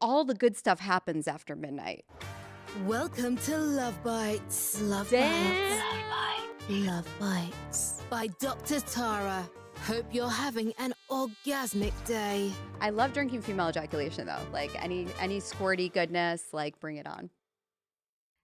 all the good stuff happens after midnight. Welcome to Luvbites. Luvbites by Dr. Tara. Hope you're having an orgasmic day. I love drinking female ejaculation though. Like any squirty goodness, like bring it on.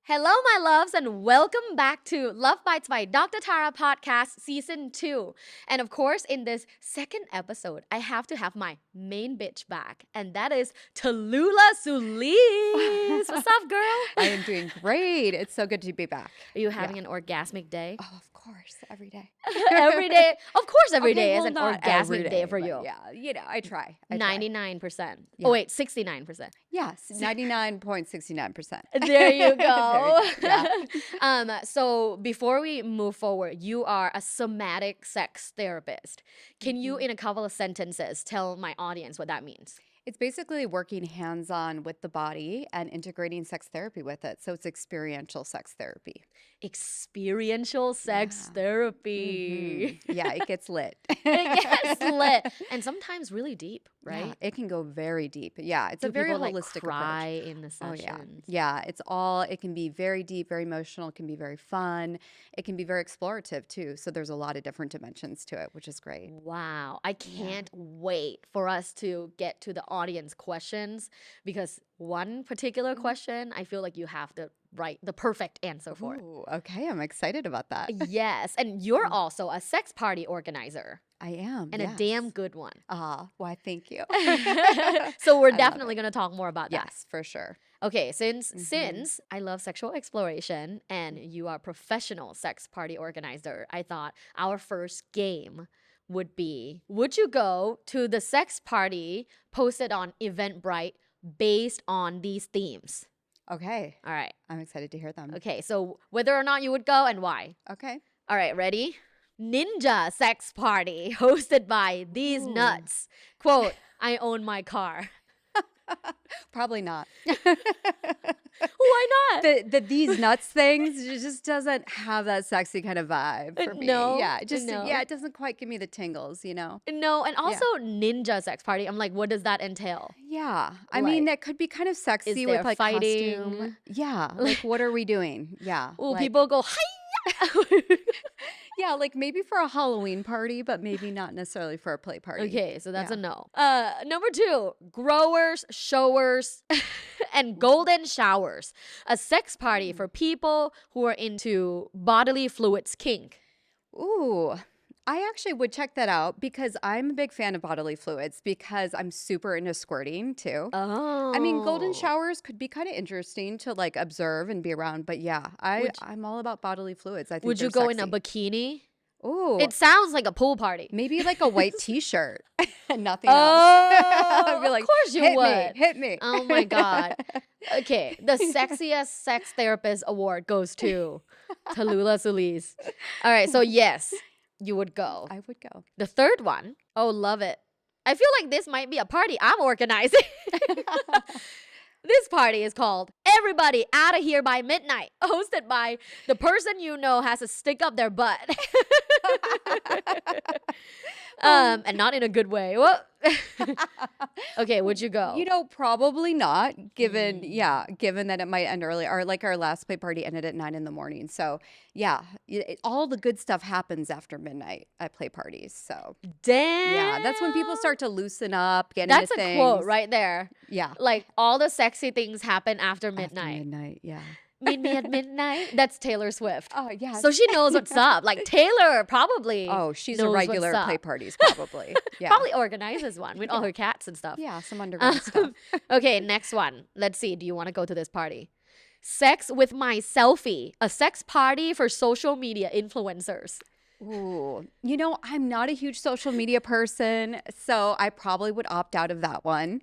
Hello, my loves, and welcome back to Love Bites by Dr. Tara podcast season 2. And of course, in this second episode, I have to have my main bitch back, and that is Tallulah Sulis. What's up, girl? I am doing great. It's so good to be back. Are you having an orgasmic day? Oh, of course, every day. Every day? Of course, every Okay, day well, is an not every orgasmic day for but you. Yeah, I try. 99%. Yeah. Oh, wait, 69%. Yes, 99.69%. There you go. Yeah. So before we move forward, you are a somatic sex therapist. Can you, in a couple of sentences, tell my audience what that means? It's basically working hands-on with the body and integrating sex therapy with it. So it's experiential sex therapy. Experiential sex therapy. Mhm. Yeah, it gets lit. It gets lit. And sometimes really deep, right? Yeah, it can go very deep. Yeah, it's Do a very people, holistic cry approach. in the Oh sessions? yeah. It can be very deep, very emotional. It can be very fun. It can be very explorative too. So there's a lot of different dimensions to it, which is great. Wow. I can't wait for us to get to the audience questions, because one particular question, I feel like you have to write the perfect answer for. Ooh, okay, I'm excited about that. Yes. And you're also a sex party organizer, I am. and a damn good one. Why, thank you. So we're I love definitely it. going to talk more about that. Yes, for sure. Okay, since I love sexual exploration and you are a professional sex party organizer, I thought our first game would be, would you go to the sex party posted on Eventbrite based on these themes? Okay, All right. I'm excited to hear them. Okay, so whether or not you would go and why. Okay. All right, ready? Ninja sex party hosted by these Ooh. nuts. Quote, I own my car. Probably not. Why not? These nuts things, it just doesn't have that sexy kind of vibe for me. No, Yeah, no. it doesn't quite give me the tingles, you know? No, and also ninja sex party. I'm like, what does that entail? Yeah. I mean, Like, that could be kind of sexy there with like fighting? costume. Yeah. Like, what are we doing? Yeah. Oh, like, people go, hi. Yeah, like maybe for a Halloween party, but maybe not necessarily for a play party. Okay, so that's Yeah. a no. Number 2, growers, showers, and golden showers. A sex party for people who are into bodily fluids kink. Ooh, I actually would check that out because I'm a big fan of bodily fluids because I'm super into squirting too. Oh. I mean, golden showers could be kind of interesting to like observe and be around, but yeah, I'm all about bodily fluids. I think Would you they're go in a sexy. bikini? Ooh, It sounds like a pool party. maybe like a white t-shirt and nothing else. Oh, I'd be like, of course you hit would. me, hit me. Oh my God. Okay, the sexiest sex therapist award goes to Tallulah Sulis. All right, so yes, you would go. I would go. The third one, oh, love it. I feel like this might be a party I'm organizing. This party is called Everybody Out of Here by Midnight, hosted by the person you know has to stick up their butt. And not in a good way. Well, okay, would you go? You know, probably not, given that it might end early, or like our last play party ended at 9 a.m. So yeah, all the good stuff happens after midnight at play parties. So Damn. yeah, that's when people start to loosen up, get That's into a things. quote right there. Yeah. Like, all the sexy things happen after After midnight. midnight, yeah. Meet me at midnight. That's Taylor Swift. Oh, yeah. So she knows what's up. Like, Taylor probably Oh, she's a knows what's regular up. play parties, probably. Yeah. Probably organizes one with all her cats and stuff. Yeah, some underground stuff. Okay, next one. Let's see. Do you want to go to this party? Sex with my selfie. A sex party for social media influencers. Ooh, you know, I'm not a huge social media person, so I probably would opt out of that one.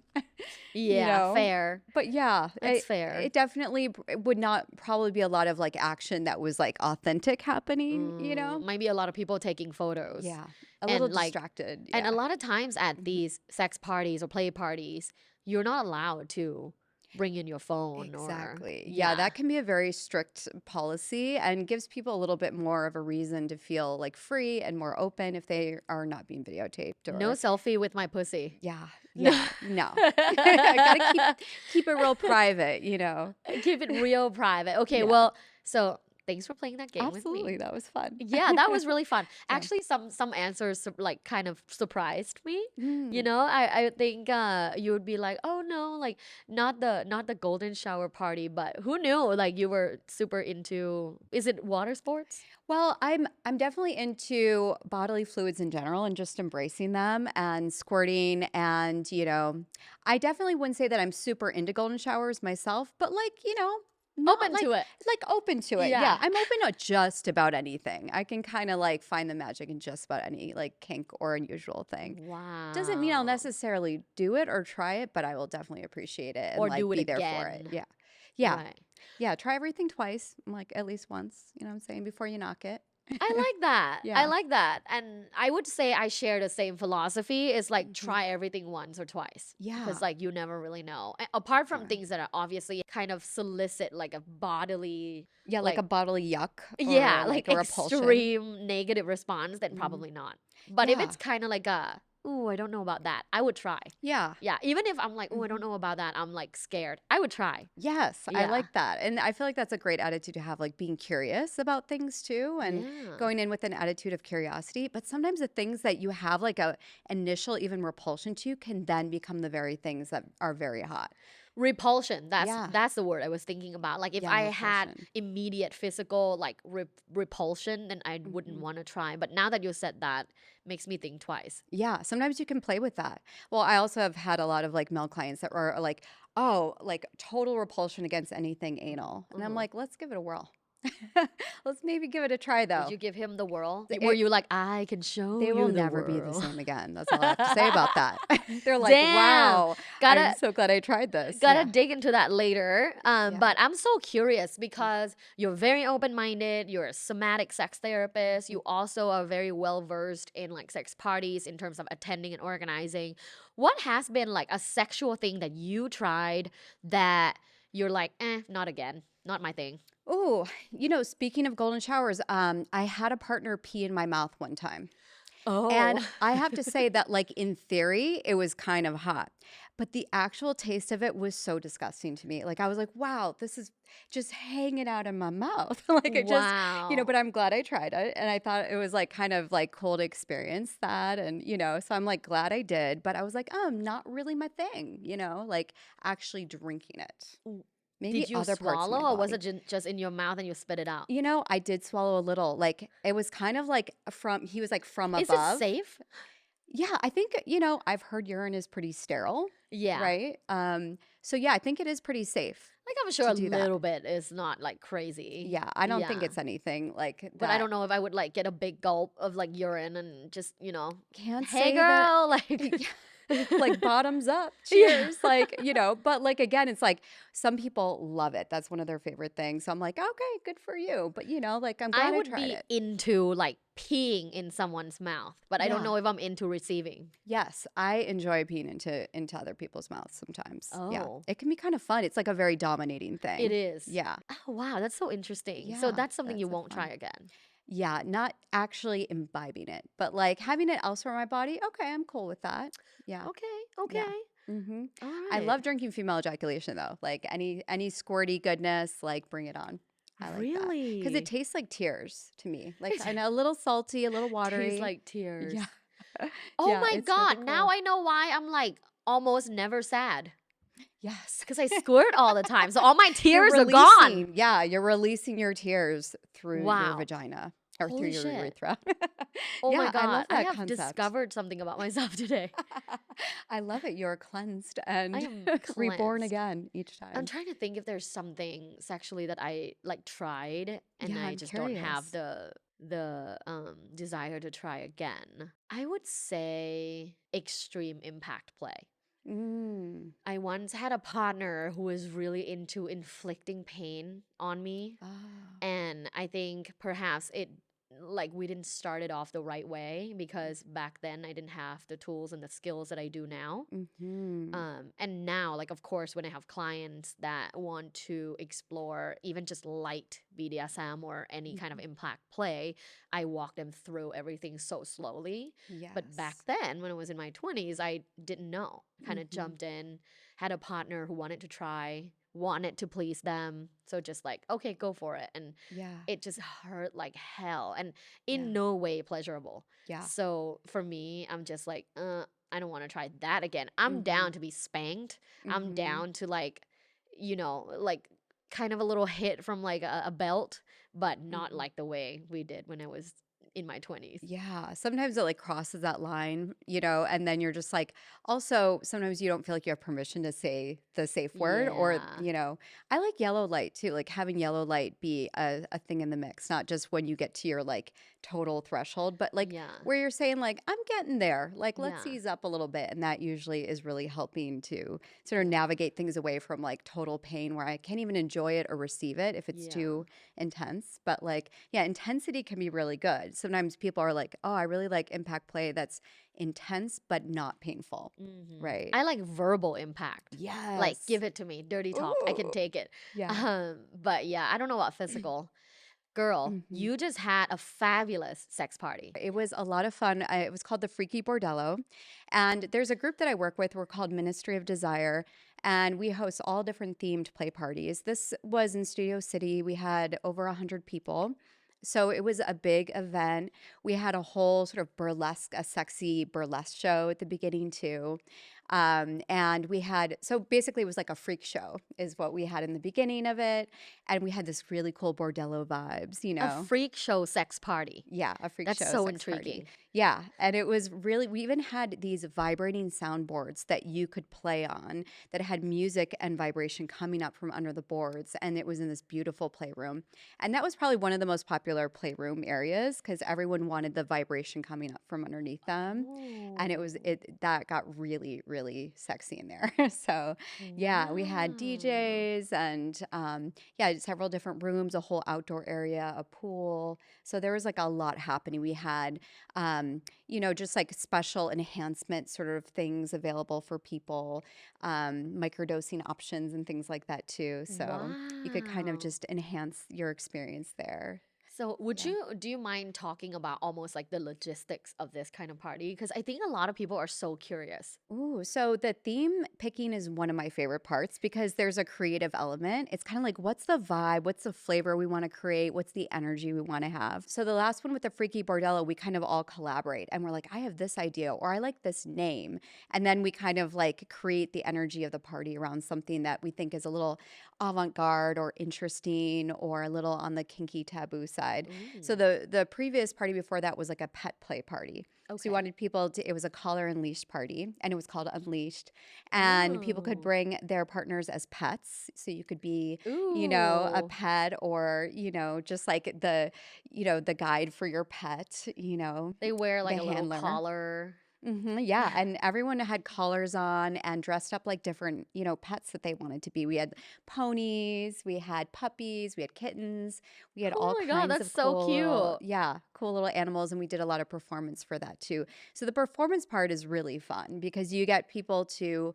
Yeah, know? fair. But yeah, That's fair. It definitely would not probably be a lot of like action that was like authentic happening, you know? Might be a lot of people taking photos. Yeah. A And, little like- distracted. And yeah. a lot of times at these sex parties or play parties, you're not allowed to bring in your phone. Exactly. Or, Yeah, that can be a very strict policy and gives people a little bit more of a reason to feel like free and more open if they are not being videotaped. Or, No selfie with my pussy. Yeah. Yeah, no. I gotta keep it real private, you know. Keep it real private. Okay, Yeah, well, so thanks for playing that game with absolutely. me. That was fun. Yeah, that was really fun. Yeah. Actually, some answers like kind of surprised me. You Mm. know, I think you would be like, oh no, like not the golden shower party, but who knew? Like you were super into. Is it water sports? Well, I'm definitely into bodily fluids in general and just embracing them and squirting and, I definitely wouldn't say that I'm super into golden showers myself, but like, not Open to it. like open to it. Yeah, Yeah. I'm open to just about anything. I can kind of like find the magic in just about any like kink or unusual thing. Doesn't mean I'll Wow. necessarily do it or try it, but I will definitely appreciate it and Or like do it be there for it. again. Yeah. Yeah. Right. Yeah, try everything twice, like at least once, you know what I'm saying, before you knock it. I like that. I Yeah. like that. And I would say I share the same philosophy. It's like Mhm. try everything once or twice. Yeah. Because like you never really know. Apart from Yeah. things that are obviously kind of solicit like a bodily Yeah, like like a bodily yuck yeah, or like like a repulsion. extreme negative response, then Mhm. probably not. But if Yeah. it's kind of like a, ooh, I don't know about that, I would try. Yeah. Yeah, even if I'm like, oh, I don't Mhm. know about that, I'm like scared. I would try. Yes, I Yeah. like that. And I feel like that's a great attitude to have, like being curious about things too and Yeah. going in with an attitude of curiosity. But sometimes the things that you have like a initial even repulsion to can then become the very things that are very hot. Repulsion. Yeah. That's the word I was thinking about. Like if Yeah, I had repulsion. immediate physical like repulsion, then I wouldn't Mhm. want to try. But now that you said that, makes me think twice. Yeah, sometimes you can play with that. Well, I also have had a lot of like male clients that are like, oh, like total repulsion against anything anal. And I'm Mhm. like, let's give it a whirl. Let's maybe give it a try Did though. you give him the whirl? Th- Were it- you like, I can show they will you the never be the whirl? same again. That's all I have to say about that. They're like, Damn. wow, I'm Gotta so glad I tried this. gotta Yeah. dig into that later. Yeah. But I'm so curious because you're very open-minded. You're a somatic sex therapist. You also are very well versed in like sex parties in terms of attending and organizing. What has been like a sexual thing that you tried that you're like, not again, not my thing? Oh, speaking of golden showers, I had a partner pee in my mouth one time. And Oh. I have to say that, like, in theory, it was kind of hot. But the actual taste of it was so disgusting to me. Like, I was like, wow, this is just hanging out in my mouth. Like, it just, Wow. but I'm glad I tried it. And I thought it was like kind of like cool to experience that. And, so I'm like glad I did. But I was like, not really my thing, like actually drinking it. Maybe Did you other parts of my swallow or was body. it just in your mouth and you spit it out? I did swallow a little. Like, it was kind of like he was like from Is it above. safe? Yeah, I think, I've heard urine is pretty sterile, Yeah. right? So yeah, I think it is pretty safe Like I'm sure to a do that. little bit is not like crazy. Yeah, I don't think Yeah. it's anything like But I that. don't know if I would like get a big gulp of like urine and just, Can't hey say that. girl, like Like bottoms up, Yeah. cheers. Like, but like again, it's like some people love it. That's one of their favorite things. So I'm like, okay, good for you. But like I'm I glad I would tried be it. into like peeing in someone's mouth, but I don't Yeah. know if I'm into receiving. Yes, I enjoy peeing into other people's mouths sometimes. Yeah. Oh. It can be kind of fun. It's like a very dominating thing. It is. Yeah. Oh wow, that's so interesting. So Yeah, that's something you that's a won't try fun. again. Yeah, not actually imbibing it, but like having it elsewhere in my body. Okay, I'm cool with that. Yeah. Okay, Yeah. okay. Mm-hmm. All I right. love drinking female ejaculation though. Like any squirty goodness, like bring it on. I like that because Really? it tastes like tears to me. Like I know a little salty, a little watery. Tastes like tears. Yeah. Oh Yeah, my it's really god, now cool. I know why I'm like almost never sad. Yes. Because I squirt all the time. So all my You're tears are gone. releasing. Yeah, you're releasing your tears through your Wow. vagina or through Holy your shit. urethra. Oh Yeah, my I love god. I that have concept. discovered something about myself today. I love it. You're cleansed I and am reborn cleansed. again each I'm time. trying to think if there's something sexually that I like tried and Yeah, I I'm just don't have curious. the desire to try again. I would say extreme impact play. Mm. I once had a partner who was really into inflicting pain on me. Oh. And I think perhaps it like we didn't start it off the right way because back then I didn't have the tools and the skills that I do now. Mm-hmm. And now, like, of course, when I have clients that want to explore even just light BDSM or any kind of impact play, I walk them through everything so slowly. But back Yes. then, when I was in my 20s, I didn't know. Kind of Mm-hmm. jumped in, had a partner who wanted to try, wanted to please them. So just like, okay, go for it. And Yeah. it just hurt like hell and Yeah. in no way pleasurable. Yeah. So for me, I'm just like, I don't want to try that again. I'm Mm-hmm. down to be spanked. I'm Mm-hmm. down to like, like kind of a little hit from like a belt, but not Mm-hmm. like the way we did when I was in my 20s. Yeah, sometimes it like crosses that line, and then you're just like, also sometimes you don't feel like you have permission to say the safe word or, Yeah. I like yellow light too, like having yellow light be a thing in the mix, not just when you get to your like total threshold, but like Yeah. where you're saying like, I'm getting there, like let's Yeah. ease up a little bit. And that usually is really helping to sort of Yeah. navigate things away from like total pain where I can't even enjoy it or receive it if it's Yeah. too intense. But like, yeah, intensity can be really good. Sometimes people are like, oh, I really like impact play that's intense but not painful. Right. I like verbal impact. Like, Yes. give it to me. Dirty talk. I can Ooh. take it. Yeah. But yeah, I don't know about physical. Girl, Mhm. you just had a fabulous sex party. It was a lot of fun. It was called the Freaky Bordello. And there's a group that I work with. We're called Ministry of Desire. And we host all different themed play parties. This was in Studio City. We had over 100 people. So it was a big event. We had a whole sort of burlesque, a sexy burlesque show at the beginning, too. And we had, so basically it was like a freak show, is what we had in the beginning of it. And we had this really cool bordello vibes, A freak show sex party. Yeah, a freak That's show so sex party. intriguing. Yeah, and it was really, we even had these vibrating soundboards that you could play on that had music and vibration coming up from under the boards. And it was in this beautiful playroom. And that was probably one of the most popular playroom areas because everyone wanted the vibration coming up from underneath them. And Oh, that got really, really sexy in there. So yeah, we had wow. DJs and yeah, several different rooms, a whole outdoor area, a pool. So there was like a lot happening. We had, just like special enhancement sort of things available for people, microdosing options and things like that too. So you could kind of Wow. just enhance your experience there. So, Yeah. do you mind talking about almost like the logistics of this kind of party? Because I think a lot of people are so curious. Ooh, so the theme picking is one of my favorite parts because there's a creative element. It's kind of like, what's the vibe? What's the flavor we want to create? What's the energy we want to have? So the last one with the Freaky Bordello, we kind of all collaborate and we're like, I have this idea or I like this name. And then we kind of like create the energy of the party around something that we think is a little avant-garde or interesting or a little on the kinky taboo side. So Ooh, the previous party before that was like a pet play party. So we okay. wanted people to, it was a collar and leash party, and it was called Unleashed. And people could Oh, bring their partners as pets. So you could be, a ooh. pet or, just like the guide for your pet, They wear the like a little handler. collar. Yeah, and everyone had collars on and dressed up like different, pets that they wanted to be. We had ponies, we had puppies, we had kittens, we had all Oh my God, kinds that's of so cool little, cute. yeah, cool little animals, and we did a lot of performance for that too. So the performance part is really fun because you get people to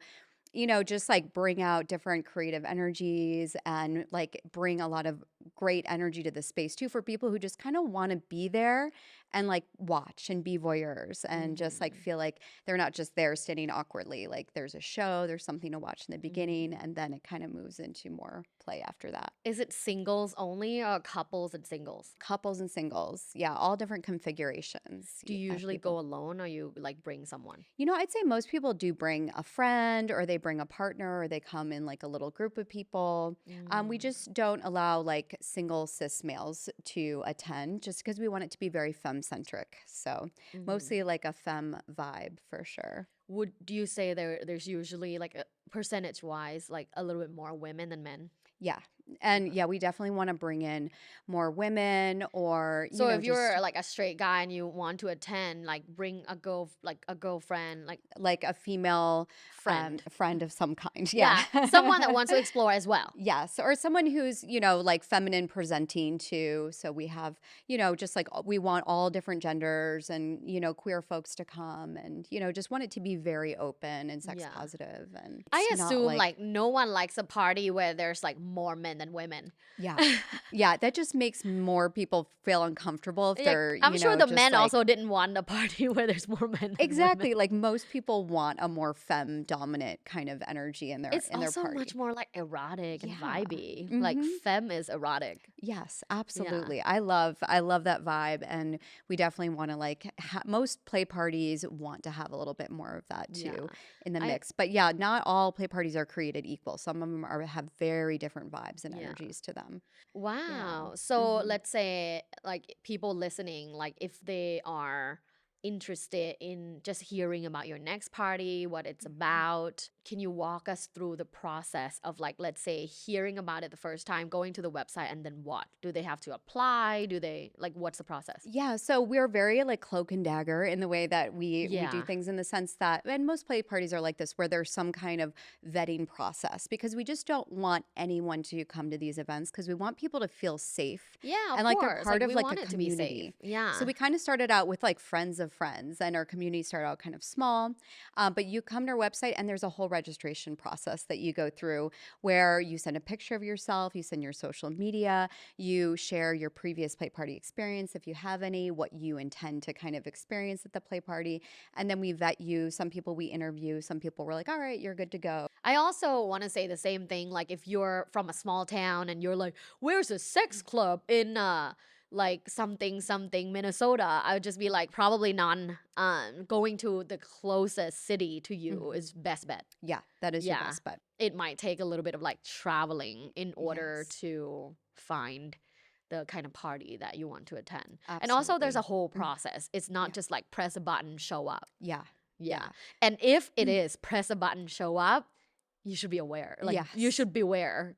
just like bring out different creative energies and like bring a lot of great energy to the space too for people who just kind of want to be there and like watch and be voyeurs and just like Mm-hmm. feel like they're not just there standing awkwardly. Like there's a show, there's something to watch in the beginning, Mm-hmm. and then it kind of moves into more play after that. Is it singles only or couples and singles? Couples and singles, yeah, all different configurations Do you of usually people. go alone or you like bring someone? I'd say most people do bring a friend or they bring a partner or they come in like a little group of people. We Mm. just don't allow like single cis males to attend just because we want it to be very femme centric. So Mm-hmm. mostly like a femme vibe for sure. Do you say there's usually like percentage wise, like a little bit more women than men? Yeah. And yeah, we definitely want to bring in more women or, So if just you're like a straight guy and you want to attend, like bring a girlfriend, like like a female friend. friend of some kind. Yeah. Yeah, someone that wants to explore as well. Yes, or someone who's, like feminine presenting too. So we have, just like we want all different genders and, queer folks to come and, just want it to be very open and sex Yeah. positive. And I it's not assume like no one likes a party where there's like more men than women. yeah. Yeah, that just makes more people feel uncomfortable if Yeah, they're, I'm sure the just men like, also didn't want a party where there's more men than exactly. women. Like most people want a more femme dominant kind of energy in their It's in their also party. much more like erotic and Yeah. vibey. Like Mhm. femme is erotic. Yes, absolutely. I love that vibe, and we definitely want to like most play parties want to have a little bit more of that too Yeah. in the I- mix. But yeah, not all play parties are created equal. Some of them have very different vibes and Yeah. energies to them. Wow. So Mhm. let's say like people listening, like if they are interested in just hearing about your next party, what it's about, can you walk us through the process of like, let's say hearing about it the first time, going to the website, and then what? Do they have to apply? Do they like what's the process? Yeah, so we're very like cloak and dagger in the way that we do Yeah. things, in the sense that, and most play parties are like this, where there's some kind of vetting process, because we just don't want anyone to come to these events, because we want people to feel safe Yeah, of and like course. they're part of we like want a it to be community. safe. Yeah. So we kind of started out with like friends of friends, and our community started out kind of small. But you come to our website, and there's a whole registration process that you go through, where you send a picture of yourself, you send your social media, you share your previous play party experience, if you have any, what you intend to kind of experience at the play party. And then we vet you. Some people we interview, some people we're like, all right, you're good to go. I also want to say the same thing. Like, if you're from a small town and you're like, where's a sex club in like something Minnesota? I would just be like, probably none. Going to the closest city to you Mhm. is best bet. Yeah, that is your Yeah. best bet. It might take a little bit of like traveling in order Yes. to find the kind of party that you want to attend. And also, there's a Absolutely. whole process. It's not Yeah. just like press a button, show up. Yeah. Yeah. And if it Mm. is press a button, show up, you should be aware. Like, you Yes. should beware.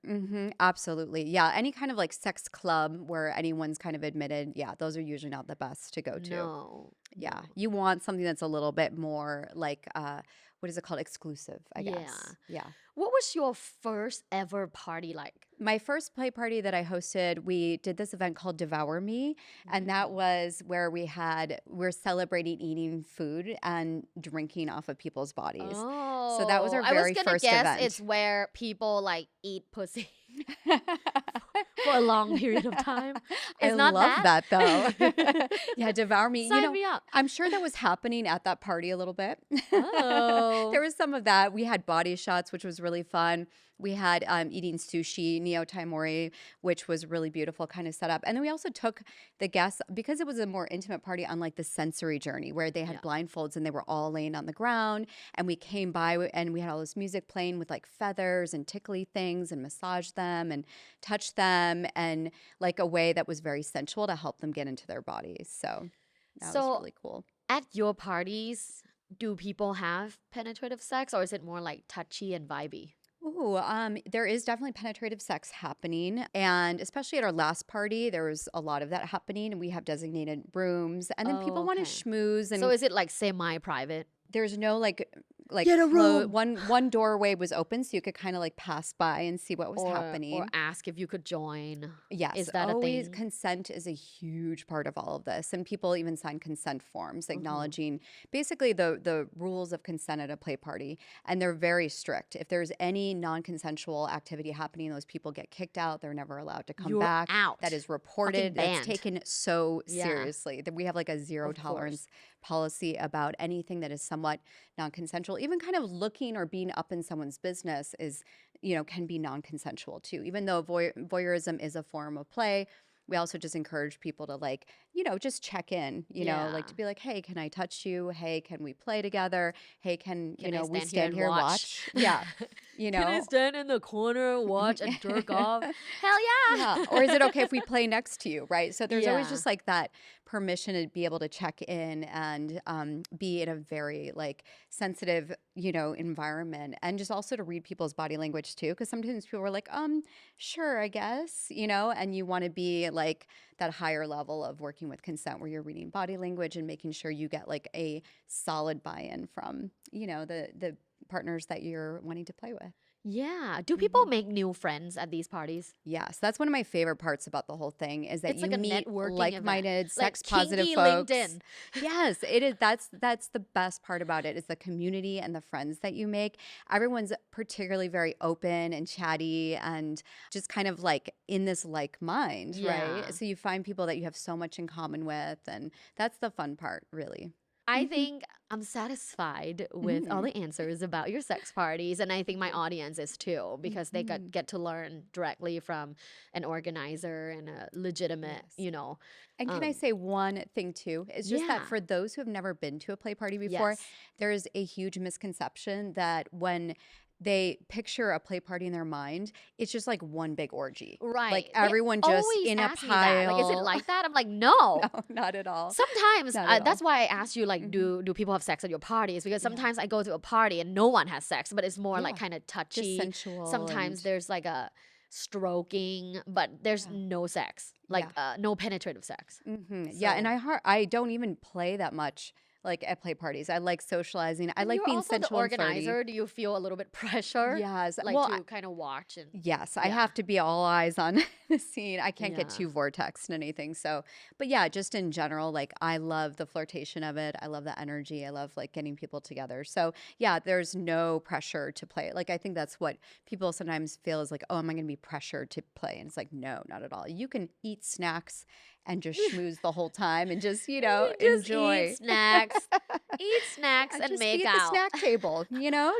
Absolutely. Yeah. Any kind of like sex club where anyone's kind of admitted, yeah, those are usually not the best to go to. No. Yeah. You want something that's a little bit more like, what is it called? Exclusive, I Yeah. guess. Yeah. What was your first ever party like? My first play party that I hosted, we did this event called Devour Me. And that was where we're celebrating eating food and drinking off of people's bodies. Oh, So that was our I was very gonna first guess event. it's where people like eat pussy for a long period of time. It's I not love that? though. Yeah, Devour Me. Sign me up. I'm sure that was happening at that party a little bit. Oh. There was some of that. We had body shots, which was really fun. We had eating sushi, Neo Taimori, which was really beautiful kind of setup. And then we also took the guests, because it was a more intimate party, on like the sensory journey, where they had Yeah. blindfolds and they were all laying on the ground. And we came by and we had all this music playing with like feathers and tickly things, and massaged them and touched them, and like a way that was very sensual to help them get into their bodies. So that So- was really cool. At your parties, do people have penetrative sex, or is it more like touchy and vibey? Ooh, there is definitely penetrative sex happening, and especially at our last party, there was a lot of that happening. And we have designated rooms, and then people want to Okay. schmooze, and So is it like semi-private? there's no like Get a room. one doorway was open, so you could kind of like pass by and see what was or, happening. or ask if you could join? Yes, Is that a always thing? consent is a huge part of all of this, and people even sign consent forms Mm-hmm. acknowledging basically the rules of consent at a play party, and they're very strict. If there's any non-consensual activity happening, those people get kicked out. They're never allowed to come You're back. out. That is reported. That's banned. taken so Yeah. seriously. That we have like a zero Of course. tolerance policy about anything that is somewhat non-consensual. Even kind of looking or being up in someone's business is, can be non-consensual too. Even though voyeurism is a form of play, we also just encourage people to like just check in, like to Yeah. be like, hey, can I touch you? Hey, can we play together? Hey, can, Can I we stand here stand and here and watch? watch? Yeah. You Can I know? stand in the corner, watch, and jerk off? Hell Yeah. yeah! Or is it okay if we play next to you? Right. So there's always Yeah. just like that permission to be able to check in and be in a very like sensitive, environment. And just also to read people's body language too. Cause sometimes people are like, sure, I guess, and you want to be like that higher level of working with consent where you're reading body language and making sure you get like a solid buy-in from, the partners that you're wanting to play with. Yeah. Do people Mhm. make new friends at these parties? Yes, that's one of my favorite parts about the whole thing is that It's you like a meet networking event, like-minded, like sex-positive kinky folks. LinkedIn. Yes, it is. That's the best part about it is the community and the friends that you make. Everyone's particularly very open and chatty and just kind of like in this like mind, Yeah. right? So you find people that you have so much in common with, and that's the fun part, really. I think I'm satisfied with all Mm. the answers about your sex parties. And I think my audience is too, because they Mhm. get to learn directly from an organizer and a legitimate, Yes. And can I um, say one thing too? It's just that yeah. for those who have never been to a play party before, Yes. there's a huge misconception that when they picture a play party in their mind, it's just like one big orgy. Like Right. They everyone just always in a ask me that. Like, is it pile. like that? I'm like, no. No, not at all. Sometimes Not at that's all. why I asked you, like, Hmm. do people have sex at your parties? Because Yeah. sometimes I go to a party and no one has sex, but it's more like Yeah. kind of Just touchy. sensual Sometimes and there's like a stroking, but there's yeah. no sex, like Yeah. no penetrative sex. Yeah, and So, I don't even play that much like at play parties. I like socializing. I and like you're being also the sensual and flirty. organizer. Do you feel a little bit pressure, Yes. like Well, to kind of watch and yes, I yeah, have to be all eyes on the scene. I can't get yeah. too vortex and anything. So, but yeah, just in general, like I love the flirtation of it. I love the energy. I love like getting people together. So, yeah, there's no pressure to play. Like I think that's what people sometimes feel is like, oh, am I going to be pressured to play? And it's like, no, not at all. You can eat snacks and just schmooze the whole time and just, You just enjoy. eat snacks And and just be make at the out. snack table,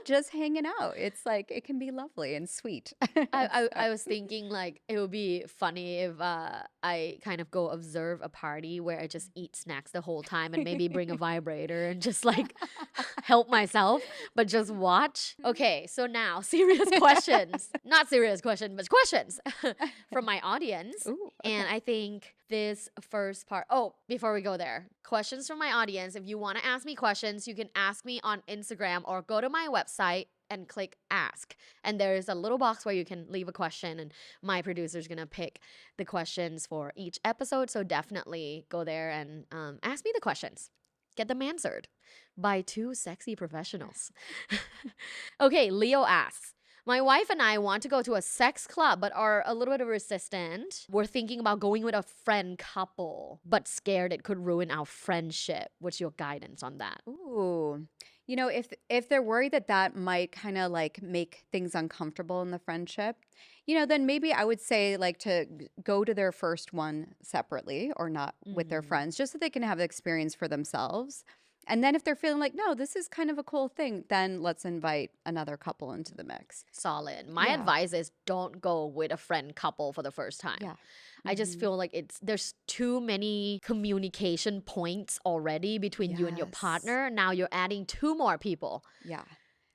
just hanging out. It's like it can be lovely and sweet. So, I was thinking like it would be funny if I kind of go observe a party where I just eat snacks the whole time and maybe bring a vibrator and just like help myself, but just watch. Okay, so now serious questions. Not serious question, but questions from my audience. Ooh, And okay. I think this first part, oh, before we go there, questions from my audience. If you want to ask me questions, you can ask me on Instagram or go to my website and click ask. And there's a little box where you can leave a question, and my producer's gonna pick the questions for each episode. So definitely go there and ask me the questions. Get them answered by two sexy professionals. Okay, Leo asks, my wife and I want to go to a sex club but are a little bit resistant. We're thinking about going with a friend couple, but scared it could ruin our friendship. What's your guidance on that? Ooh. If they're worried that that might kind of like make things uncomfortable in the friendship, then maybe I would say like to go to their first one separately or not with their Mm-hmm. friends, just so they can have the experience for themselves. And then if they're feeling like, no, this is kind of a cool thing, then let's invite another couple into the mix. Solid. My Yeah. advice is don't go with a friend couple for the first time. Yeah. I just Hmm. feel like there's too many communication points already between you and your Yes. partner. Now you're adding two more people Yeah.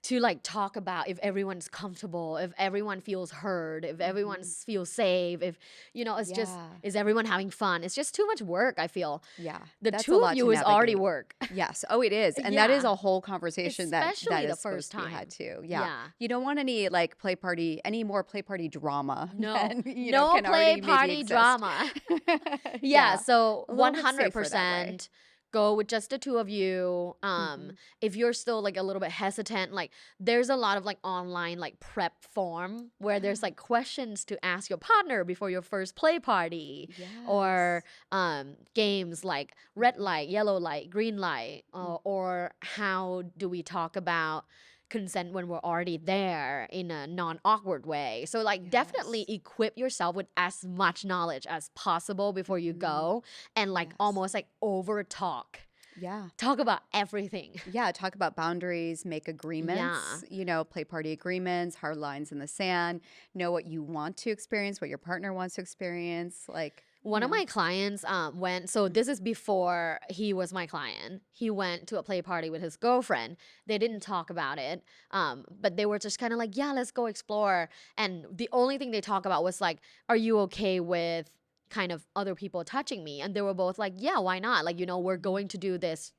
to like talk about if everyone's comfortable, if everyone feels heard, if everyone Hmm. feels safe, if it's just Yeah. is everyone having fun? It's just too much work, I feel. Yeah. The That's a two of lot to you is already navigate. work. Yes. Oh, it is. And that is Yeah. a whole conversation that Especially the is first supposed to be time. had too. Yeah. Yeah. You don't want any more play party drama No. than, No can play already maybe party exist. drama. Yeah, Yeah. so A little bit safer that way. 100% go with just the two of you. Hmm. If you're still like a little bit hesitant, like there's a lot of like online like prep form where there's like questions to ask your partner before your first play party, or Yes. games like red light, yellow light, green light, Mhm. or how do we talk about consent when we're already there in a non-awkward way. So like definitely Yes. equip yourself with as much knowledge as possible before you Mhm. go, and like Yes. almost like over talk. Yeah. Talk about everything. Yeah, talk about boundaries, make Yeah. agreements, play party agreements, hard lines in the sand, know what you want to experience, what your partner wants to experience. Like, One of Yeah. my clients went, so this is before he was my client. He went to a play party with his girlfriend. They didn't talk about it, but they were just kind of like, yeah, let's go explore. And the only thing they talk about was like, are you okay with kind of other people touching me? And they were both like, yeah, why not? Like, we're going to do this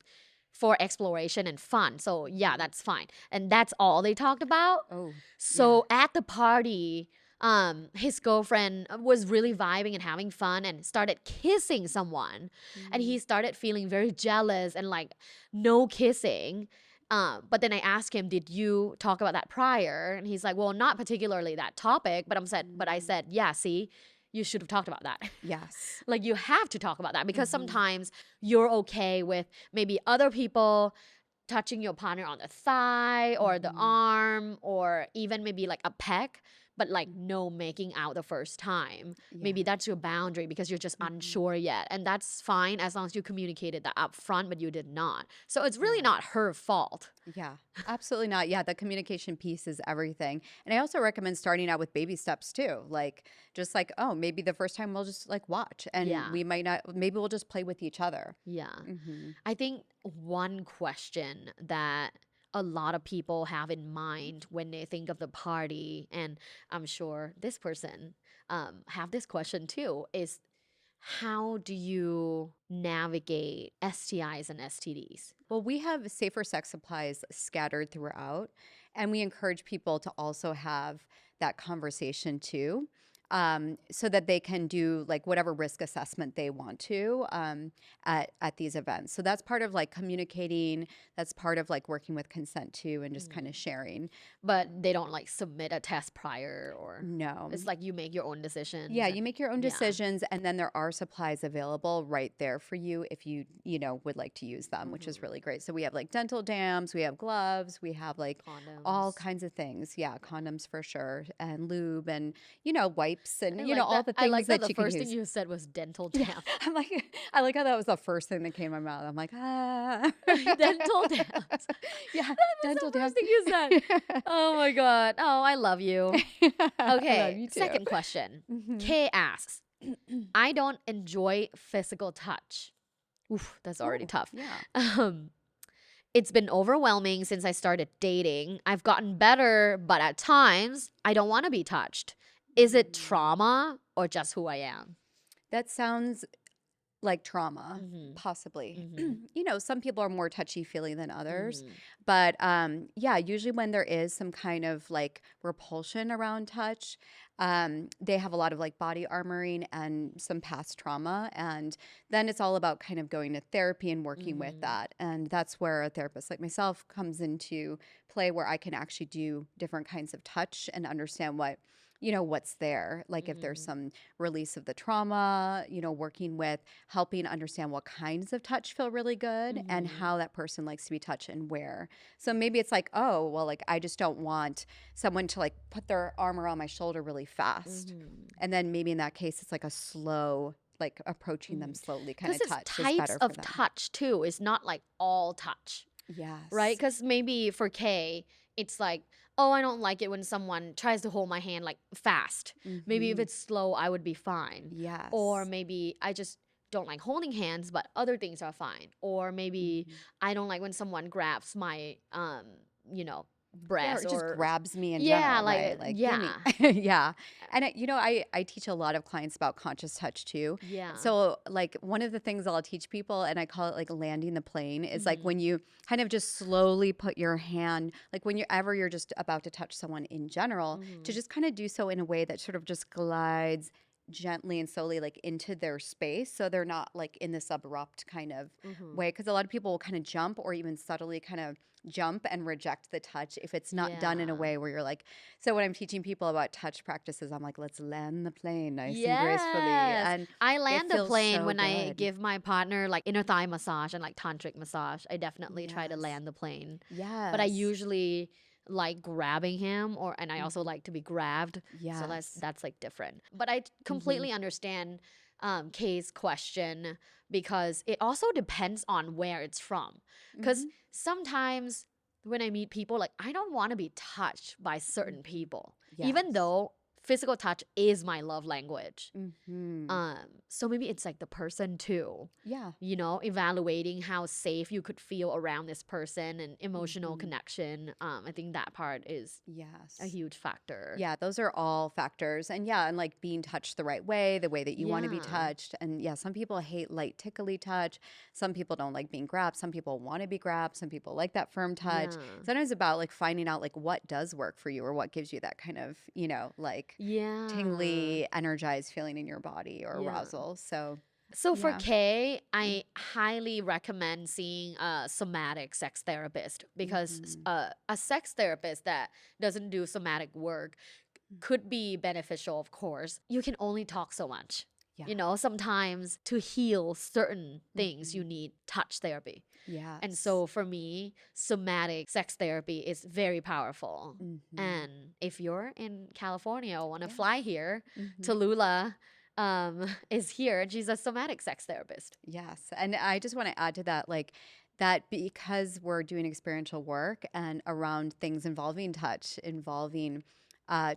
for exploration and fun. So yeah, that's fine. And that's all they talked about. Oh, yeah. So at the party, his girlfriend was really vibing and having fun and started kissing someone. And he started feeling very jealous and like no kissing. But then I asked him, did you talk about that prior? And he's like, well, not particularly that topic, but I said, yeah, see, you should have talked about that. Yes. Like you have to talk about that because sometimes you're okay with maybe other people touching your partner on the thigh or the arm or even maybe like a peck, but like no making out the first time. Maybe that's your boundary because you're just unsure yet. And that's fine as long as you communicated that up front, but you did not. So it's really not her fault. Yeah, absolutely not. Yeah, the communication piece is everything. And I also recommend starting out with baby steps too. Like, just like, oh, maybe the first time we'll just like watch and Yeah. we might not, maybe we'll just play with each other. Yeah. Mm-hmm. I think one question that a lot of people have in mind when they think of the party, and I'm sure this person have this question too, is how do you navigate STIs and STDs? Well, we have safer sex supplies scattered throughout, and we encourage people to also have that conversation too, so that they can do like whatever risk assessment they want to at these events. So that's part of like communicating. That's part of like working with consent too, and just kind of sharing. But they don't like submit a test prior, or No. it's like you make your own decisions. Yeah, and- you make your own yeah. decisions, and then there are supplies available right there for you if you would like to use them, which is really great. So we have like dental dams, we have gloves, we have like all Condoms. kinds of things. Yeah, condoms for sure, and lube, and wipes, and I all like the that- I things like that the you can first use. thing you said was dental Yeah, dam. I'm like, I like how that was the first thing that came to my mouth. I'm like, ah, Dental dams. yeah, That's dental the dams. first thing you said. Oh my god. Oh, I love you. I love Okay, you too. second question. Mhm. Kay asks, I don't enjoy physical touch. Oof, that's already Oh, tough. Yeah. Um, it's been overwhelming since I started dating. I've gotten better, but at times I don't want to be touched. Is it trauma or just who I am? That sounds like trauma, Mhm. possibly. Mhm. Some people are more touchy-feely than others. Mhm. But yeah, usually when there is some kind of like repulsion around touch, they have a lot of like body armoring and some past trauma. And then it's all about kind of going to therapy and working with Mhm. that. And that's where a therapist like myself comes into play, where I can actually do different kinds of touch and understand what's there. Like if there's Mhm. some release of the trauma, working with helping understand what kinds of touch feel really good and Mhm. how that person likes to be touched and where. So maybe it's like, oh, well, like I just don't want someone to like put their arm around my shoulder really fast. Mhm. And then maybe in that case, it's like a slow, like approaching them slowly kind Because of it's touch is types better for of them. touch too. It's not like all touch, Yes. right? Because maybe for Kay, it's like, oh, I don't like it when someone tries to hold my hand like fast. Maybe if Mhm. it's slow, I would be fine. Yes. Or maybe I just don't like holding hands, but other things are fine. Or maybe Mhm. I don't like when someone grabs my, Yeah, or breast it just or grabs me in yeah, general, right? Like, give me, yeah, yeah. And I teach a lot of clients about conscious touch too. yeah. So, like, one of the things I'll teach people, and I call it like landing the plane, is like when you kind of just slowly put your hand, like whenever you're just about to touch someone in general, to just kind of do so in a way that sort of just glides gently and slowly like into their space, so they're not like in this abrupt kind of way, because a lot of people will kind of jump or even subtly kind of jump and reject the touch if it's not done in a Yeah. way where you're like. So when I'm teaching people about touch practices, I'm like, let's land the plane nice and gracefully, Yes. and I land the feels plane so when I good. give my partner like inner thigh massage and like tantric massage. I definitely try to Yes. land the plane. Yes. But I usually like grabbing him and I also like to be grabbed. So Yes. that's like different. But I completely understand Kay's question because it also depends on where it's from. Because sometimes when I meet people, like I don't want to be touched by certain people. Even Yes. though physical touch is my love language. Mm-hmm. So maybe it's like the person too, Yeah. you know, evaluating how safe you could feel around this person and emotional Mm-hmm. connection. I think that part is a Yes. huge factor. Yeah, those are all factors. And yeah, and like being touched the right way, the way that you want to be Yeah. touched. And yeah, some people hate light, tickly touch. Some people don't like being grabbed. Some people want to be grabbed. Some people like that firm touch. Yeah. Sometimes it's about like finding out like what does work for you or what gives you that kind of, you know, like Yeah. tingly, energized feeling in your body or Yeah. arousal. So So for yeah. Kay, I highly recommend seeing a somatic sex therapist because Mhm. a sex therapist that doesn't do somatic work could be beneficial, of course. You can only talk so much. Yeah. You know, sometimes to heal certain things, you Mhm. need touch therapy. And Yes. so for me, somatic sex therapy is very powerful. Mhm. And if you're in California or want to Yeah. fly here, Mhm. Tallulah is here and she's a somatic sex therapist. Yes. And I just want to add to that, like, that because we're doing experiential work and around things involving touch, involving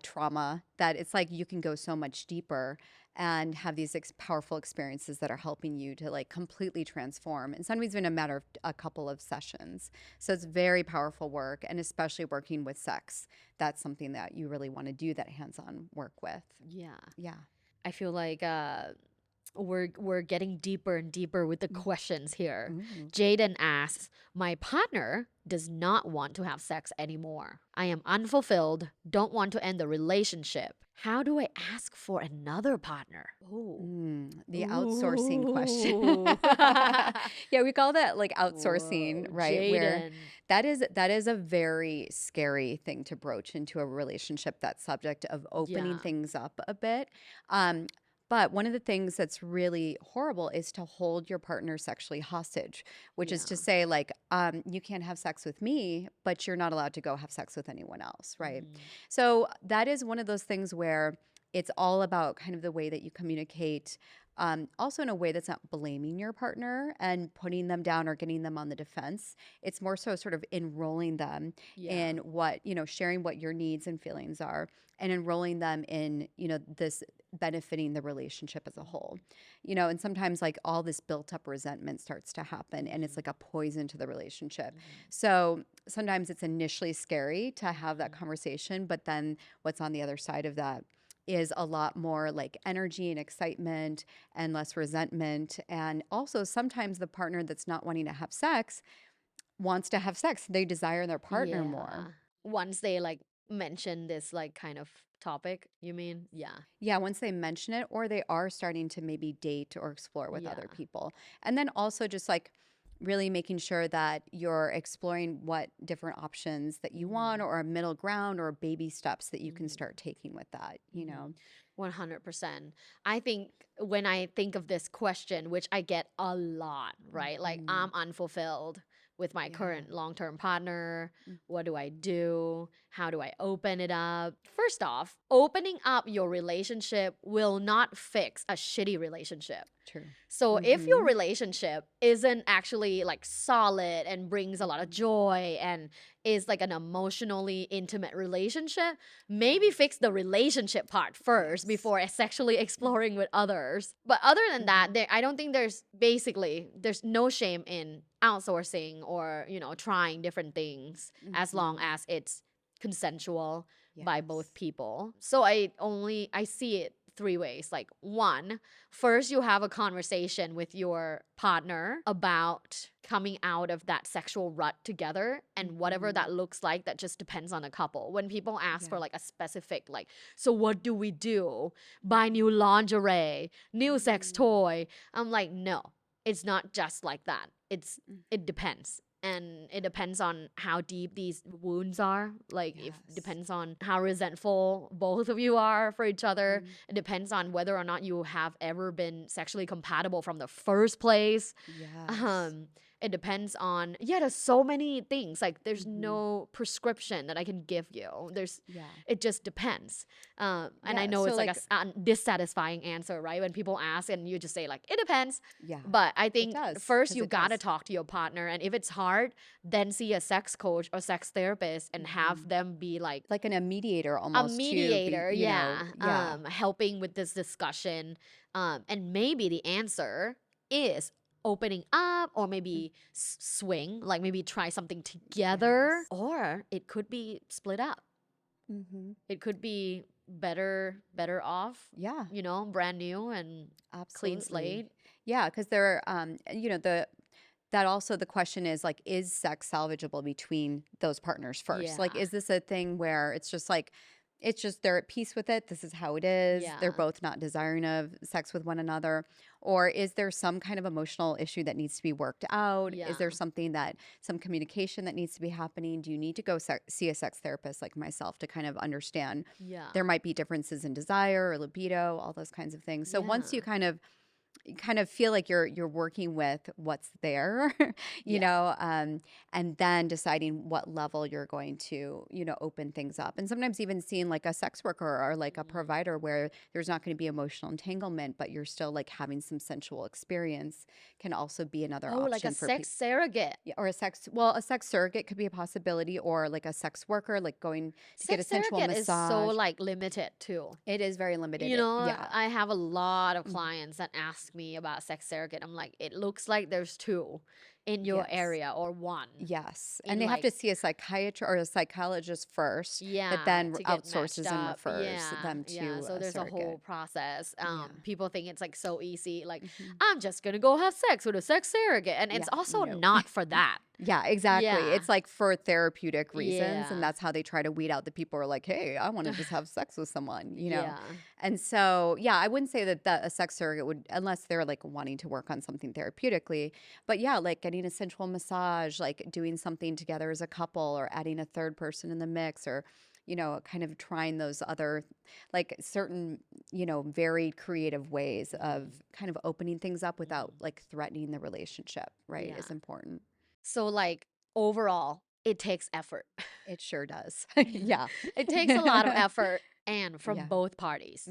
trauma, that it's like you can go so much deeper and have these powerful experiences that are helping you to like completely transform. And sometimes in a matter of a couple of sessions. So it's very powerful work, and especially working with sex. That's something that you really want to do that hands-on work with. Yeah. Yeah. I feel like we're getting deeper and deeper with the questions here. Ooh. Jaden asks, my partner does not want to have sex anymore. I am unfulfilled, don't want to end the relationship. How do I ask for another partner? The outsourcing question. Ooh. Yeah, we call that like outsourcing, Whoa, right? Where Jaden. that is a very scary thing to broach into a relationship, that subject of opening Yeah. things up a bit. But one of the things that's really horrible is to hold your partner sexually hostage, which is to Yeah. say, like, you can't have sex with me, but you're not allowed to go have sex with anyone else, right? So that is one of those things where it's all about kind of the way that you communicate, also in a way that's not blaming your partner and putting them down or getting them on the defense. It's more so sort of enrolling them Yeah. in what, you know, sharing what your needs and feelings are and enrolling them in, you know, this benefiting the relationship as a whole. You know, and sometimes like all this built up resentment starts to happen and it's like a poison to the relationship. So sometimes it's initially scary to have that conversation, but then what's on the other side of that is a lot more like energy and excitement and less resentment. And also sometimes the partner that's not wanting to have sex wants to have sex. They desire their partner more. Once they like mention this like kind of topic, you mean? Yeah. Yeah, once they mention it, or they are starting to maybe date or explore with other people. And then also just like really making sure that you're exploring what different options that you want or a middle ground or baby steps that you can start taking with that, you know. 100%. I think when I think of this question, which I get a lot, right? Like, I'm unfulfilled with my Yeah. current long term partner. What do I do? How do I open it up? First off, opening up your relationship will not fix a shitty relationship. True. So if your relationship isn't actually like solid and brings a lot of joy and is like an emotionally intimate relationship, maybe fix the relationship part first before sexually exploring with others. But other than that, I don't think there's no shame in outsourcing or, you know, trying different things as long as it's consensual by both people. So I see it three ways. Like, one, first you have a conversation with your partner about coming out of that sexual rut together, and whatever that looks like, that just depends on the couple. When people ask for like a specific, like, so what do we do? Buy new lingerie, new sex toy. I'm like, no, it's not just like that. It depends. And it depends on how deep these wounds are. Like, it depends on how resentful both of you are for each other. It depends on whether or not you have ever been sexually compatible from the first place. It depends on, yeah, there's so many things. Like there's no prescription that I can give you. Yeah. It just depends. And I Yeah. know So it's like like, dissatisfying answer, right? When people ask and you just say like, it depends. yeah, But I it think does. first Because you it gotta does. talk to your partner. And if it's hard, then see a sex coach or sex therapist and have them be like Like a mediator a almost to be, mediator, yeah. helping with this discussion. And maybe the answer is opening up, or maybe swing, like maybe try something together, Yes. or it could be split up. Mm-hmm. It could be better off, Yeah, brand new and clean absolutely. slate. Yeah, because there, that also the question is like, is sex salvageable between those partners first? Like, Yeah. is this a thing where it's just like, it's just they're at peace with it? This is how it is. They're Yeah. both not desiring of sex with one another. Or is there some kind of emotional issue that needs to be worked out? Is there Yeah. something some communication that needs to be happening? Do you need to go see a sex therapist like myself to kind of understand Yeah. there might be differences in desire or libido, all those kinds of things? So once Yeah. you kind of feel like you're working with what's there, you Yeah. know, and then deciding what level you're going to, open things up. And sometimes even seeing like a sex worker or like a Mhm. provider where there's not going to be emotional entanglement, but you're still like having some sensual experience can also be another Oh, like a option for people. sex surrogate. Yeah, or a sex surrogate could be a possibility, or like a sex worker, like going to get a Sex sensual surrogate is so massage. like limited too. It is very You limited. know, Yeah. I have a lot of clients that ask me about sex surrogate. I'm like, it looks like there's two in your Yes. area or one Yes, and in they have like, to see a psychiatrist or a psychologist first that yeah, then to get matched outsources and up. refers Yeah, them yeah. to So a there's a whole surrogate. process. Yeah. People think it's like so easy. Like, Mhm. I'm just gonna go have sex with a sex surrogate, and it's Yeah, also no. not for that. Yeah, exactly. Yeah, It's like for therapeutic reasons, and yeah, that's how they try to weed out the people who are like, "Hey, I want to just have sex with someone." yeah, And so, yeah, I wouldn't say that a sex surrogate would, unless they're like wanting to work on something therapeutically. But yeah, like getting a sensual massage, like doing something together as a couple, or adding a third person in the mix, or kind of trying those other, like certain, very creative ways mhm, of kind of opening things up without mhm, like threatening the relationship, right? yeah. Is important. So like overall, it takes effort. It sure does. Yeah. It takes a lot of effort and from Yeah. both parties.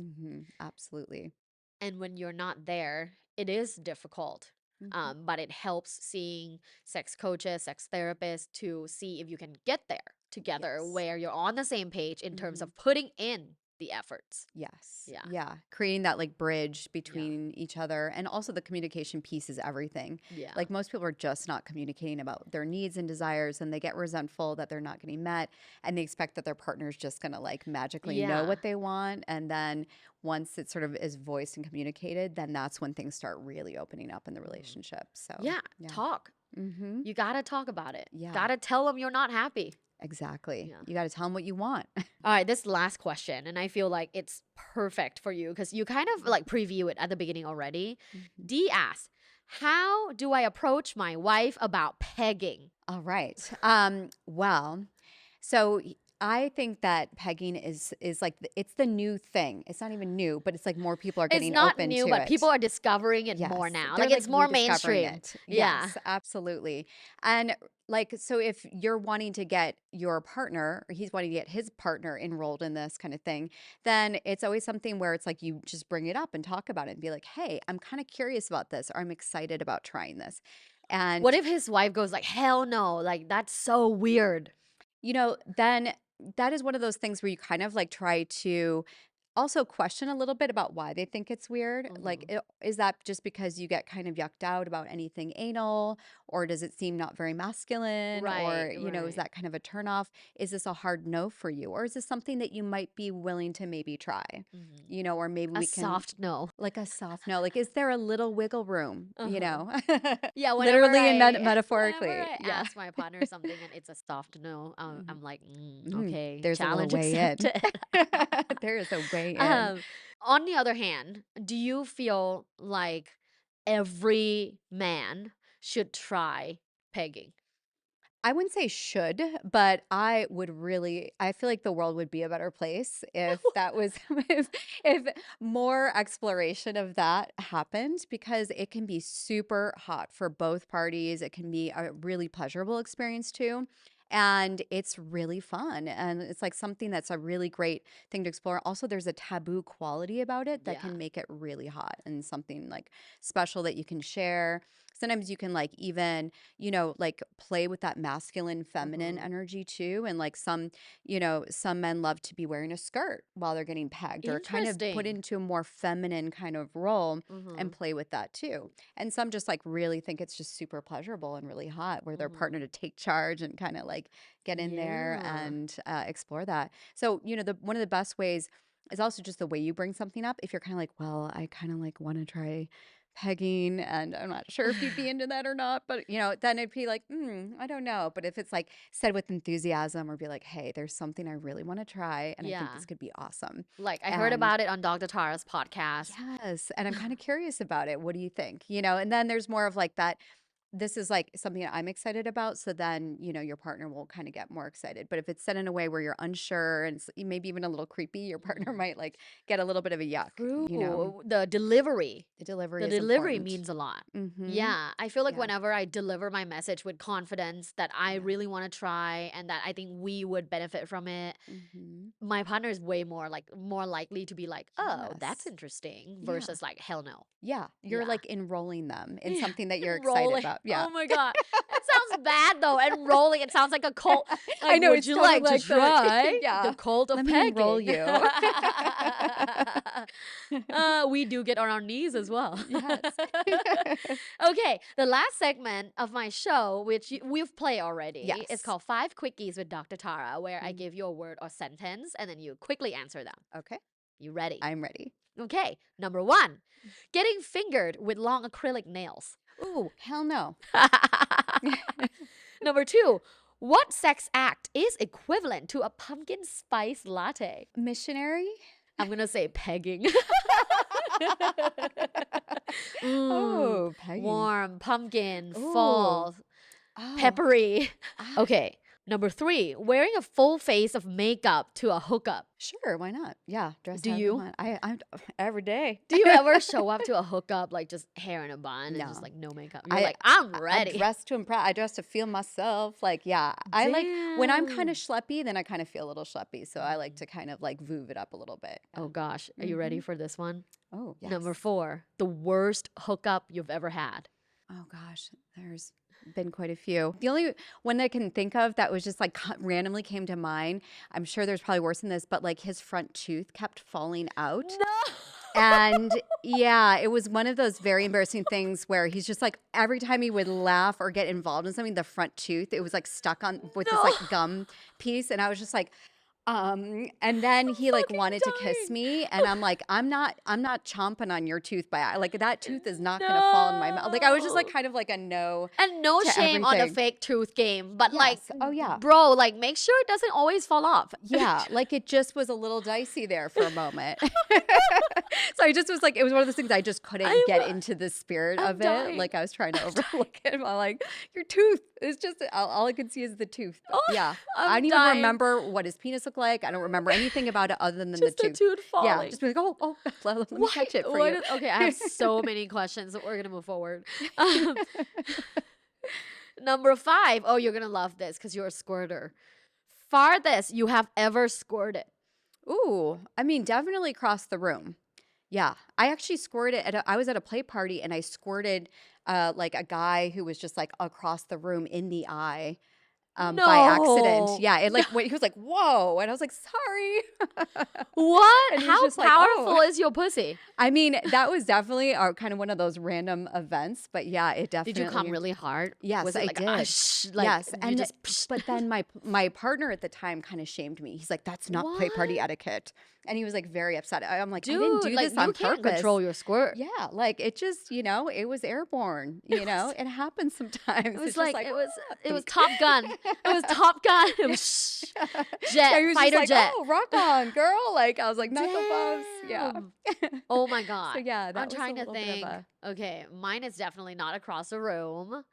Absolutely. And when you're not there, it is difficult. Mhm. But it helps seeing sex coaches, sex therapists to see if you can get there together Yes. where you're on the same page in terms Mhm. of putting in the efforts. Yes. Yeah. Yeah. Creating that like bridge Yeah. between each other, and also the communication piece is everything. Yeah. Like most people are just not communicating about their needs and desires, and they get resentful that they're not getting met, and they expect that their partner's just going to like magically know Yeah. what they want. And then once it sort of is voiced and communicated, then that's when things start really opening up in the Mhm. relationship. So, Yeah. yeah. Talk. Mhm. You got to talk about it. Yeah. Got to tell them you're not happy. Exactly. Yeah. You got to tell them what you want. All right, this last question, and I feel like it's perfect for you because you kind of like preview it at the beginning already. Mhm. D asks, how do I approach my wife about pegging? All right. Well, so I think that pegging is like it's the new thing. It's not even new, but it's like more people are It's getting not open new, to but people it. are discovering it more Yes, now. they're Like like it's more rediscovering mainstream. it. Yeah. Yes, absolutely. And like, so if you're wanting to get your partner, or he's wanting to get his partner enrolled in this kind of thing, then it's always something where it's like you just bring it up and talk about it and be like, hey, I'm kind of curious about this, or I'm excited about trying this. What And, if his wife goes like, hell no, like that's so weird. then that is one of those things where you kind of like try to also question a little bit about why they think it's weird. Like, Hmm. is that just because you get kind of yucked out about anything anal, or does it seem not very masculine, Right, or, is right. that kind of a turnoff? Is this a hard no for you, or is this something that you might be willing to maybe try? Hmm. Or maybe A we can, soft no. like a soft no, like, is there a little wiggle room, Uh-huh. Yeah, Literally and whenever metaphorically. I Yeah. ask my partner something and it's a soft no, Mhm. I'm like, Mhm. okay, There's a little challenge way in. accepted. There is a way in. um, on the other hand, do you feel like every man should try pegging? I wouldn't say should, but I feel like the world would be a better place if that was if more exploration of that happened because it can be super hot for both parties. It can be a really pleasurable experience too. And it's really fun. And it's like something that's a really great thing to explore. Also, there's a taboo quality about it that Yeah. can make it really hot and something like special that you can share. Sometimes you can like even like play with that masculine, feminine Hmm. energy too. And like some men love to be wearing a skirt while they're getting pegged or kind of put Interesting. into a more feminine kind of role Hmm. and play with that too. And some just like really think it's just super pleasurable and really hot where their Hmm. partner to take charge and kind of like get in there Yeah. and explore that. So, one of the best ways is also just the way you bring something up. If you're kind of like, well, I kind of like want to try pegging and I'm not sure if you'd be into that or not, but then it'd be like, I don't know. But if it's like said with enthusiasm or be like, hey, there's something I really want to try and I think Yeah. this could be awesome. Like I heard And about it on Dr. Tara's podcast. yes, and I'm kind of curious about it. What do you think? And then there's more of like that this is like something that I'm excited about. So then, your partner will kind of get more excited. But if it's said in a way where you're unsure and maybe even a little creepy, your partner Mhm. might like get a little bit of a yuck. True. The delivery. The delivery The is delivery important. means a lot. Mm-hmm. Yeah, I feel like Yeah. whenever I deliver my message with confidence that I Yeah. really want to try and that I think we would benefit from it, Mm-hmm. my partner is way more likely to be like, "Oh, that's Yes. interesting," Yeah. versus like, "Hell no." Yeah. You're Yeah. like enrolling them in Yeah. something that you're excited Enrolling. about. Yeah. Oh my god. It sounds bad though. Enrolling. It sounds like a cult. I Like, know would it's you totally like to like the try the yeah. cult of Let me enroll pegging? you. We do get on our knees as well. Yes. Okay, the last segment of my show, which we've played already, is Yes. called Five Quickies with Dr. Tara, where I Mm, give you a word or sentence and then you quickly answer them. okay. You ready? I'm ready. Okay, number one, getting fingered with long acrylic nails. Ooh, hell no. Number two, what sex act is equivalent to a pumpkin spice latte? Missionary? I'm gonna say pegging. Ooh, Oh, pegging. warm, pumpkin, Ooh. fall, Oh. peppery. Ah, Okay, number three, wearing a full face of makeup to a hookup. sure, why not? Yeah, dressed Do however you you? want. I'm every day. Do you ever show up to a hookup like just hair in a bun and just No. like no makeup? You're I like, I'm I ready. dress to impress. I dress to feel myself. Like, yeah. I like when I'm kind of Damn. schleppy, then I kind of feel a little schleppy. So I like Mhm. to kind of like voove it up a little bit. Yeah. Oh gosh, are you Mm-hmm. ready for this one? Oh, Number yes. four, the worst hookup you've ever had. Oh gosh, there's been quite a few. The only one that I can think of that was just like randomly came to mind. I'm sure there's probably worse than this, but like his front tooth kept falling out. No. And yeah, it was one of those very embarrassing things where he's just like every time he would laugh or get involved in something, the front tooth, it was like stuck on with this No. like gum piece. And I was just like, and then I'm he like fucking wanted to kiss dying. me, and I'm like, I'm not chomping on your tooth like that tooth is not gonna fall in my mouth. Like I was just like No. kind of like a no And no to shame on the everything. fake tooth game, but like, Yes. Oh yeah. bro, like make sure it doesn't always fall off. Yeah. Like it just was a little dicey there for a moment. So I just was like, it was one of those things I just couldn't get into the spirit I'm of it. dying. Like I was trying to overlook it. I'm like, your tooth is just all I could see is the tooth. But Oh, yeah. I'm I don't even dying. remember what his penis looked like. I don't remember anything about it other than the Just the tooth. tooth Yeah. falling. Just be like, oh, let me catch it for you. Okay, I have so many questions, but we're gonna move forward. Um, number five. Oh, you're gonna love this because you're a squirter. Farthest you have ever squirted. Ooh, I mean, definitely across the room. Yeah, I actually squirted I was at a play party and I squirted like a guy who was just like across the room in the eye by accident. No. Yeah, it like he was like, "Whoa," and I was like, "Sorry." What? And he was How just like, powerful "Oh." is your pussy? I mean, that was definitely kind of one of those random events, but yeah, it Did you come definitely. really hard? Yes, Was it I like did. like Yes, you and just psh? but then my partner at the time kind of shamed me. He's like, "That's not play party What? etiquette," and he was like very upset. I'm like, "I didn't Dude, do like this you on can't purpose." control your squirt. Yeah, like it just, it was airborne. It happens sometimes. It was It's just like like, it was Top Gun. It was Top Gun. It was yeah, jet, he was just fighter like, jet. "Oh, rock on, girl!" Like I was like, "Knuckle bumps." Yeah. Damn. Oh my god. So yeah, that I'm was a trying to little bit of think. a. Okay, mine is definitely not across the room,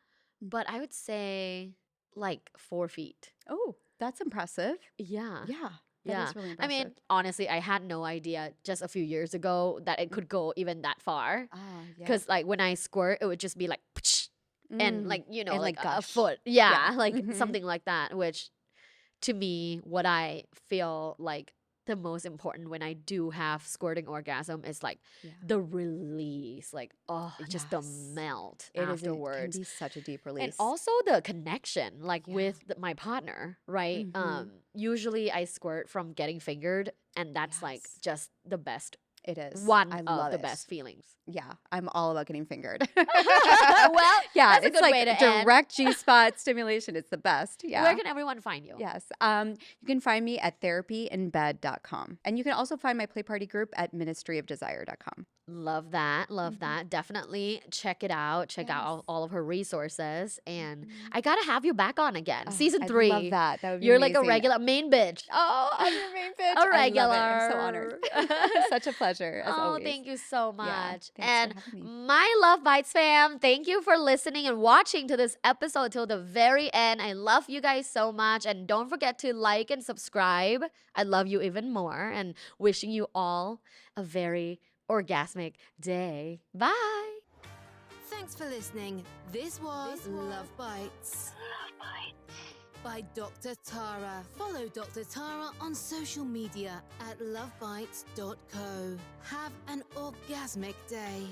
but I would say like 4 feet. Oh, that's impressive. Yeah. Yeah. That Yeah. is really I impressive. mean, honestly, I had no idea just a few years ago that it could go even that far. Ah, yeah. Because like when I squirt, it would just be like, and like, you know, And, like like, a gush. foot. Yeah, Yeah. like Mhm. something like that, which to me, what I feel like the most important when I do have squirting orgasm is like Yeah. the release, like just the Yes. melt It can afterwards. be such a deep And release. also the connection, like Yeah. with my partner, right? Mhm. Usually I squirt from getting fingered, and that's like Yes. just the best, It is. one I of love the it. best feelings. Yeah, I'm all about getting fingered. Well, Yeah, that's a it's good like way to end. direct G-spot stimulation. It's the best. Where Yeah. can everyone find you? Yes. You can find me at therapyinbed.com. And you can also find my play party group at ministryofdesire.com. Love that. Love that. Definitely check it out. Check out Yes. all of her resources. And Mhm. I got to have you back on again. Oh, Season I'd 3. love that. That would be You're like a amazing. regular main bitch. Oh, I'm your main bitch. A I love it. regular. I'm so honored. Such a pleasure, as Oh, always. thank you so Yeah, much. thanks And for having me. my Love Bites fam, thank you for listening and watching to this episode till the very end. I love you guys so much. And don't forget to like and subscribe. I love you even more. And wishing you all a very orgasmic day. Bye. Thanks for listening. This was Love Bites. By Dr. Tara. Follow Dr. Tara on social media at lovebites.co. Have an orgasmic day.